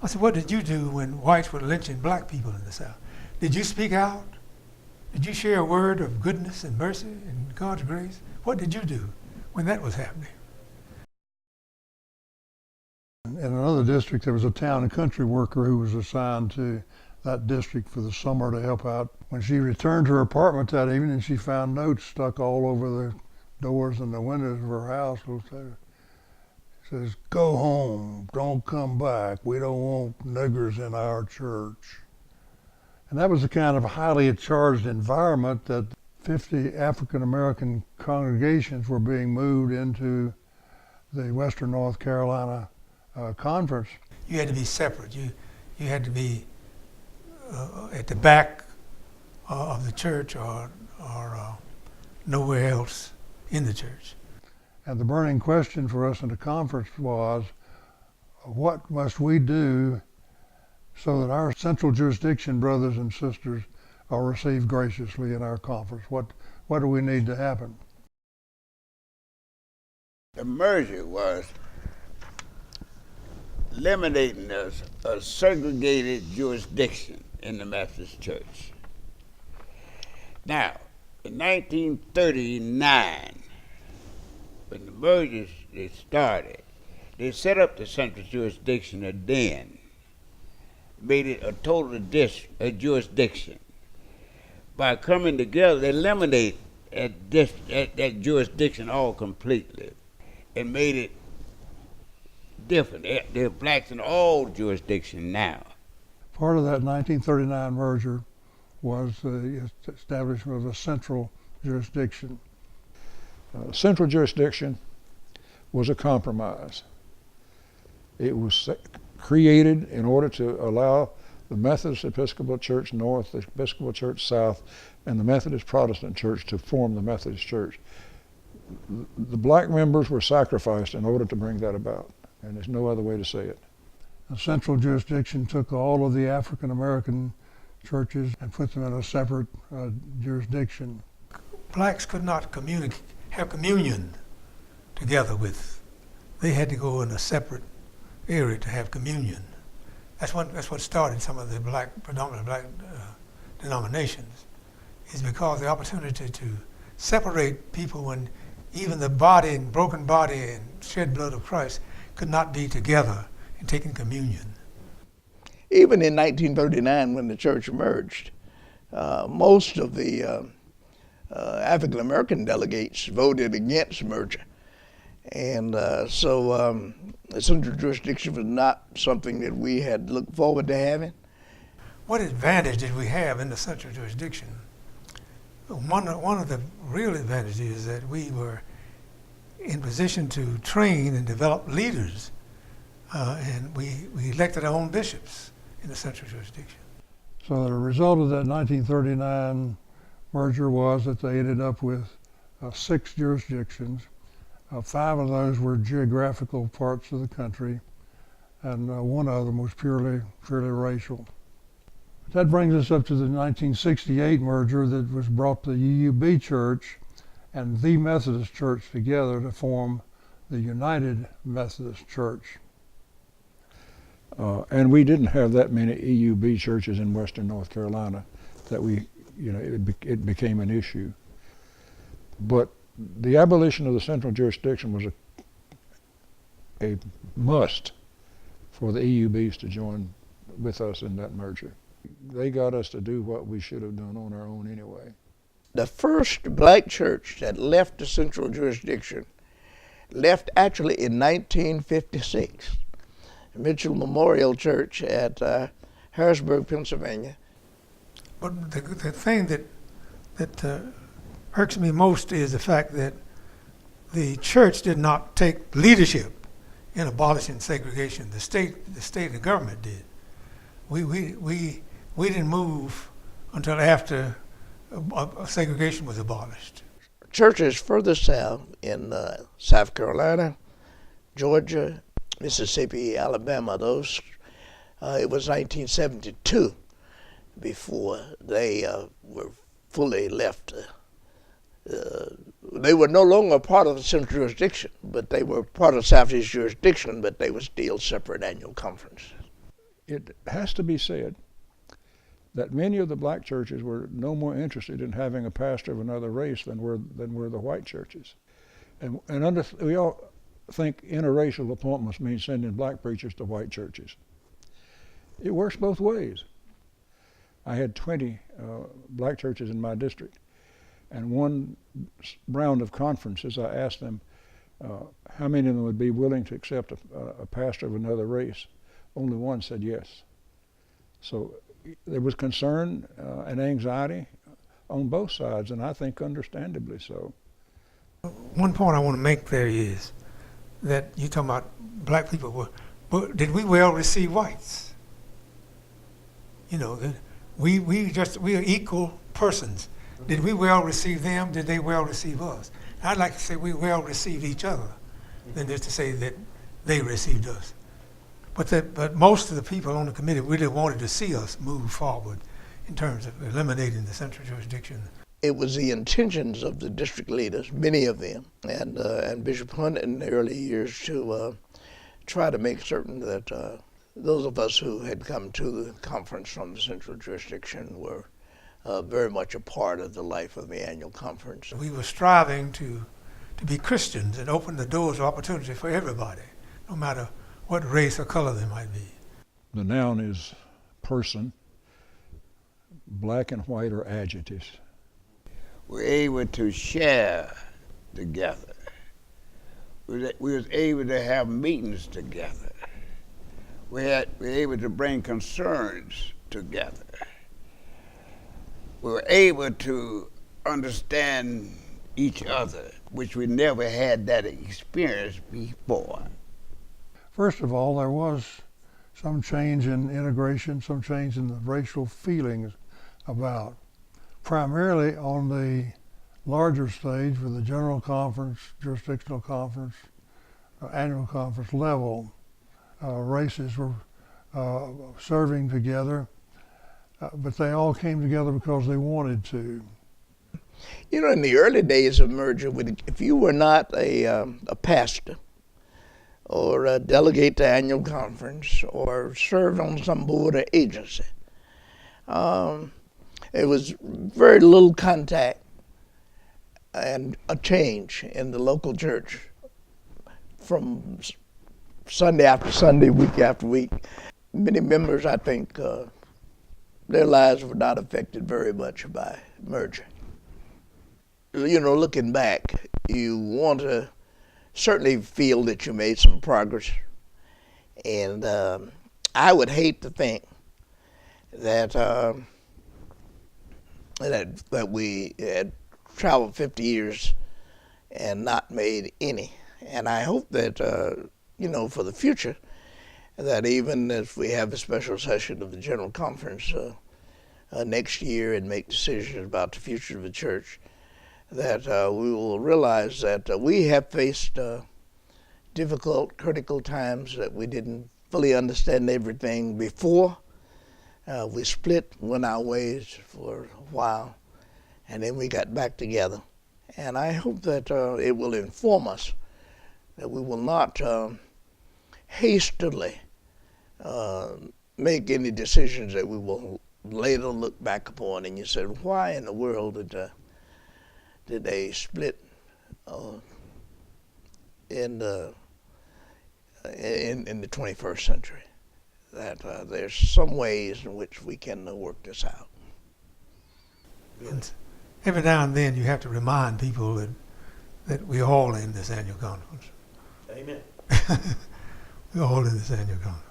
I said, what did you do when whites were lynching black people in the South? Did you speak out? Did you share a word of goodness and mercy and God's grace? What did you do when that was happening? In another district, there was a town and country worker who was assigned to that district for the summer to help out. When she returned to her apartment that evening, she found notes stuck all over the doors and the windows of her house. It says, "Go home, don't come back. We don't want niggers in our church." And that was the kind of highly charged environment that 50 African American congregations were being moved into the Western North Carolina conference. You had to be separate. You had to be at the back of the church or nowhere else in the church. And the burning question for us in the conference was, what must we do so that our central jurisdiction brothers and sisters are received graciously in our conference? What do we need to happen? The merger was eliminating a segregated jurisdiction in the Methodist Church. Now, in 1939, when the mergers started, they set up the central jurisdiction then, made it a total jurisdiction. By coming together, they eliminated that jurisdiction all completely and made it different. There are blacks in all jurisdictions now. Part of that 1939 merger was the establishment of a central jurisdiction. Central jurisdiction was a compromise. It was created in order to allow the Methodist Episcopal Church North, the Episcopal Church South, and the Methodist Protestant Church to form the Methodist Church. The black members were sacrificed in order to bring that about, and there's no other way to say it. The central jurisdiction took all of the African American churches and put them in a separate jurisdiction. Blacks could not have communion together with. They had to go in a separate area to have communion. That's what started some of the predominantly black denominations, is because the opportunity to separate people when even the body and broken body and shed blood of Christ could not be together and taking communion. Even in 1939, when the church emerged, most of the African American delegates voted against merger. And so the central jurisdiction was not something that we had looked forward to having. What advantage did we have in the central jurisdiction? One of the real advantages is that we were in position to train and develop leaders, and we elected our own bishops in the central jurisdiction. So the result of that 1939 merger was that they ended up with 6 jurisdictions. 5 of those were geographical parts of the country, and one of them was purely racial. That brings us up to the 1968 merger that was brought the UUB Church and the Methodist Church together to form the United Methodist Church. And we didn't have that many EUB churches in Western North Carolina that it became an issue. But the abolition of the central jurisdiction was a must for the EUBs to join with us in that merger. They got us to do what we should have done on our own anyway. The first black church that left the central jurisdiction left actually in 1956. Mitchell Memorial Church at Harrisburg, Pennsylvania. But the thing that irks me most is the fact that the church did not take leadership in abolishing segregation. The state and the government did. We didn't move until after segregation was abolished. Churches further south in South Carolina, Georgia, Mississippi, Alabama, those, it was 1972 before they were fully left. They were no longer part of the central jurisdiction, but they were part of Southeast jurisdiction, but they were still separate annual conferences. it has to be said that many of the black churches were no more interested in having a pastor of another race than were the white churches. And we all think interracial appointments mean sending black preachers to white churches. It works both ways. I had 20 black churches in my district, and one round of conferences I asked them how many of them would be willing to accept a pastor of another race. Only one said yes. So there was concern and anxiety on both sides, and I think understandably so. One point I want to make there is that you're talking about black people but did we well receive whites? You know, we are equal persons. Did we well receive them? Did they well receive us? I'd like to say we well received each other than just to say that they received us. But most of the people on the committee really wanted to see us move forward in terms of eliminating the central jurisdiction. It was the intentions of the district leaders, many of them, and Bishop Hunt in the early years to try to make certain that those of us who had come to the conference from the central jurisdiction were very much a part of the life of the annual conference. We were striving to be Christians and open the doors of opportunity for everybody, no matter what race or color they might be. The noun is person. Black and white are adjectives. We're able to share together. We was able to have meetings together. We were able to bring concerns together. We were able to understand each other, which we never had that experience before. First of all, there was some change in integration, some change in the racial feelings about, primarily on the larger stage with the general conference, jurisdictional conference, annual conference level. Races were serving together, but they all came together because they wanted to. You know, in the early days of merger, if you were not a pastor or a delegate to annual conference or served on some board or agency, it was very little contact and a change in the local church from Sunday after Sunday, week after week. Many members, I think, their lives were not affected very much by merger. You know, looking back, you want to certainly feel that you made some progress. And I would hate to think that that we had traveled 50 years and not made any. And I hope that, you know, for the future, that even if we have a special session of the General Conference next year and make decisions about the future of the church, that we will realize that we have faced difficult, critical times, that we didn't fully understand everything before. We split, went our ways for a while, and then we got back together. And I hope that it will inform us that we will not hastily make any decisions that we will later look back upon and you said, why in the world did they split in the 21st century? That there's some ways in which we can work this out. And every now and then you have to remind people that we're all in this annual conference. Amen. We're all in this annual conference.